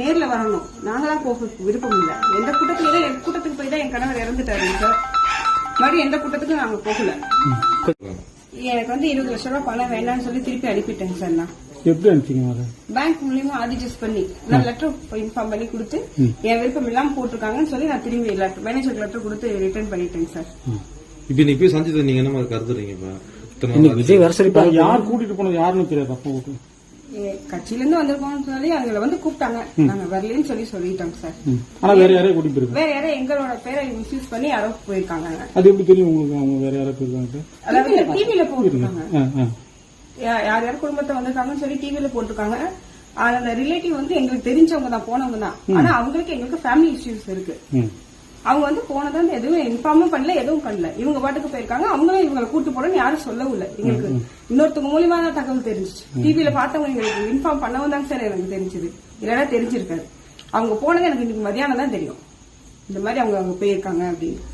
நேர்ல வரணும். நாங்களாம் போக விருப்பம் இல்லை. எந்த கூட்டத்துக்கு போய் தான் என் கணவர் இறந்துட்டாரு சார். மறுபடியும் எந்த கூட்டத்துக்கும் நாங்க போகல. எனக்கு 20 லட்சம் ரூபாய் பணம் வேண்டாம்னு சொல்லி திருப்பி அனுப்பிட்டேங்க சார். நான் எப்படி அனுப்பிச்சீங்க? பேங்க் மூலியமா ஆடிஜஸ்ட் பண்ணி நான் லெட்டர் இன்ஃபார்ம் பண்ணி கொடுத்து என் விருப்பம் இல்லாம போட்டிருக்காங்கன்னு சொல்லி நான் திரும்பி மேனேஜர் லெட்டர் கொடுத்து ரிட்டர்ன் பண்ணிட்டேங்க சார். இப்ப நீ போய் சந்தித்து நீங்க என்ன கருதுறீங்க? விஜய் வரசரிப்பா யார் கூட்டிட்டு போனது யாருன்னு தெரியாது. அப்போ கட்சியில இருந்து வந்திருக்கோம்னு சொல்லி அவங்களை வந்து கூப்பிட்டாங்க. நாங்க வரலன்னு சொல்லிட்டோம் சார். ஆனா வேற யாரையும் கூட்டிட்டு போயிருக்காங்க. வேற யாரும் எங்களோட பேரை மிஸ்யூஸ் பண்ணி யாரோ போயிருக்காங்க. அது எப்படி தெரியும் உங்களுக்கு? அவங்க வேற யாரோ போயிருக்காங்க. அதாவது டிவில போட்டிருக்காங்க. யார் குடும்பத்தை வந்திருக்காங்கன்னு சொல்லி டிவில போட்டிருக்காங்க. அந்த ரிலேட்டிவ் வந்து எங்களுக்கு தெரிஞ்சவங்க தான், போனவங்க தான். ஆனா அவங்களுக்கு எங்களுக்கு ஃபேமிலி இஷ்யூஸ் இருக்கு. அவங்க வந்து போனதான் எதுவும் இன்ஃபார்மும் பண்ணல, எதுவும் பண்ணல. இவங்க பாட்டுக்கு போயிருக்காங்க. அவங்களும் இவங்களை கூட்டு போறோம்னு யாரும் சொல்லவும் இல்லை. எங்களுக்கு இன்னொருத்தவங்க மூலியமா தான் தகவல் தெரிஞ்சிச்சு. டிவில பார்த்தவங்க எங்களுக்கு இன்ஃபார்ம் பண்ணவும் தாங்க சார் எனக்கு தெரிஞ்சது. இல்லைன்னா தெரிஞ்சிருக்காரு. அவங்க போனது எனக்கு இன்னைக்கு மதியானம் தான் தெரியும். இந்த மாதிரி அவங்க போயிருக்காங்க அப்படின்னு.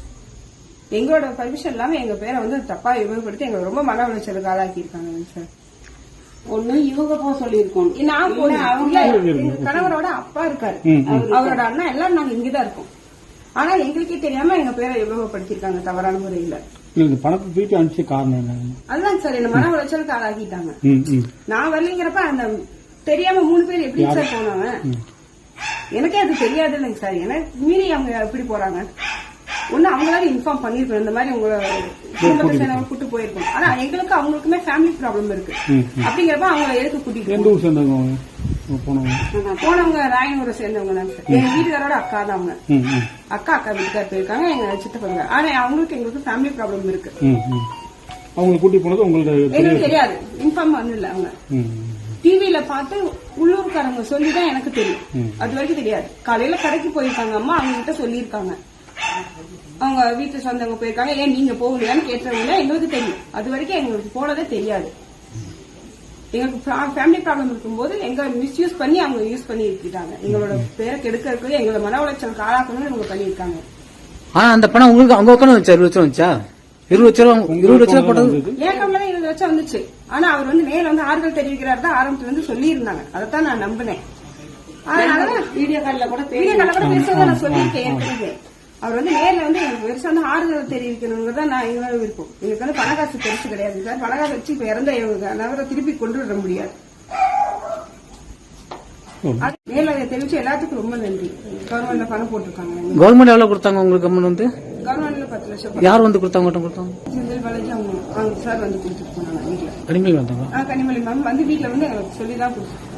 எங்களோட பர்மிஷன் இல்லாம எங்க பேரை வந்து தப்பா உபயோகப்படுத்தி எங்களை ரொம்ப மன உளைச்சலுக்கு ஆளாக்கி இருக்காங்க சார். ஒண்ணு இவங்க போக சொல்லியிருக்கோம். நான் போன அவங்க கணவரோட அப்பா இருக்காரு, அவரோட அண்ணா எல்லாரும் நாங்க இங்கதான் இருக்கோம். ஆனா எங்களுக்கே தெரியாம எங்க பேரை உபயோகப்படுத்திருக்காங்க தவறான முறையில. பணத்தை தூக்கி அனுப்பிச்ச காரணம் என்ன? அதுதான் சார் என்ன மன உளைச்சலுக்கு ஆளாக்கிட்டாங்க. நான் வரலைங்கிறப்ப அந்த தெரியாம 3 பேர் எப்படி சார் போனாங்க? எனக்கே அது தெரியாது இல்லைங்க சார். எனக்கு மீறி அவங்க எப்படி போறாங்க? ஒண்ணு அவங்களால இன்ஃபார்ம் பண்ணிருக்கணும். இந்த மாதிரி உங்களை குடும்பத்தை சேர்ந்தவங்க கூட்டு போயிருக்கோம். ஆனா எங்களுக்கு அவங்களுக்குமே ஃபேமிலி ப்ராப்ளம் இருக்கு. அப்படிங்கிறப்ப அவங்க எதுக்கு கூட்டிட்டு போனவங்க ராயனூரை சேர்ந்தவங்க தான் சார். எங்க வீட்டுக்காரோட அக்கா தான் அவங்க. அக்கா வீட்டுக்கார போயிருக்காங்க, எங்க சித்தப்பா. ஆனா அவங்களுக்கு எங்களுக்கு ஃபேமிலி ப்ராப்ளம் இருக்கு. அவங்க கூட்டி போனது உங்களுக்கு தெரியாது, இன்ஃபார்ம் பண்ணல. அவங்க டிவில பார்த்து உள்ளூர்காரங்க சொல்லிதான் எனக்கு தெரியும். அது வரைக்கும் தெரியாது. காலையில கடைக்கு போயிருக்காங்க அம்மா, அவங்க கிட்ட சொல்லியிருக்காங்க. அவங்க வீட்டு சொந்தவங்க போயிருக்காங்க. ஏன் நீங்க போகலையான்னு கேட்டவங்க எங்களுக்கு தெரியும். அது வரைக்கும் எங்களுக்கு போனதே தெரியாது. எங்களுக்கு ஃபேமிலி ப்ராப்ளம் இருக்கும்போது எங்க மிஸ்யூஸ் பண்ணி அவங்க யூஸ் பண்ணி இருக்காங்க. எங்களோட பேரை கெடுக்கிறதுக்கு எங்களை மன உளைச்சலுக்கு ஆளாக்கணும்னு இவங்க பண்ணிருக்காங்க. ஆனா அந்த பணம் உங்களுக்கு அவங்க உட்காந்து வச்சா 20 லட்சம் வந்துச்சா? 20 லட்சம் போட்டது ஏன் கம்பெனி 20 லட்சம் வந்துச்சு. ஆனா அவர் வந்து நேரில் வந்து ஆறுதல் தெரிவிக்கிறார் தான் ஆரம்பத்துல இருந்து சொல்லி இருந்தாங்க. அதைத்தான் நான் நம்பினேன். வீடியோ கால்ல கூட பேசுறதா நான் சொல்லியிருக்கேன் ஏற்கனவே. அவர் வந்து நேரில் வந்து எனக்கு பெருசா வந்து ஆறுதல் தெரிவிக்கணுங்கிறத நான் எங்களோட விருப்பம். எங்களுக்கு வந்து பணக்காசு பெருசு கிடையாது சார். பணக்காசு வச்சு இப்ப இறந்த நபரை திருப்பி கொண்டு வர முடியாது. நேரில் தெரிவிச்சு எல்லாத்துக்கும் ரொம்ப நன்றி. கவர்மெண்ட்ல பணம் போட்டிருக்காங்க. கவர்மெண்ட் எவ்வளவு கொடுத்தாங்க உங்களுக்கு? அம்மன் வந்து கவர்மெண்ட்ல 10 லட்சம். யார் வந்து கொடுத்தாங்க? செந்தில் பாலாஜி அவங்க சார் வந்து கொடுத்துட்டு போனாங்க வீட்டுல. கனிமொழி வந்தாங்க. கனிமொழி மேம் வந்து வீட்டுல வந்து சொல்லி தான் கொடுத்தாங்க.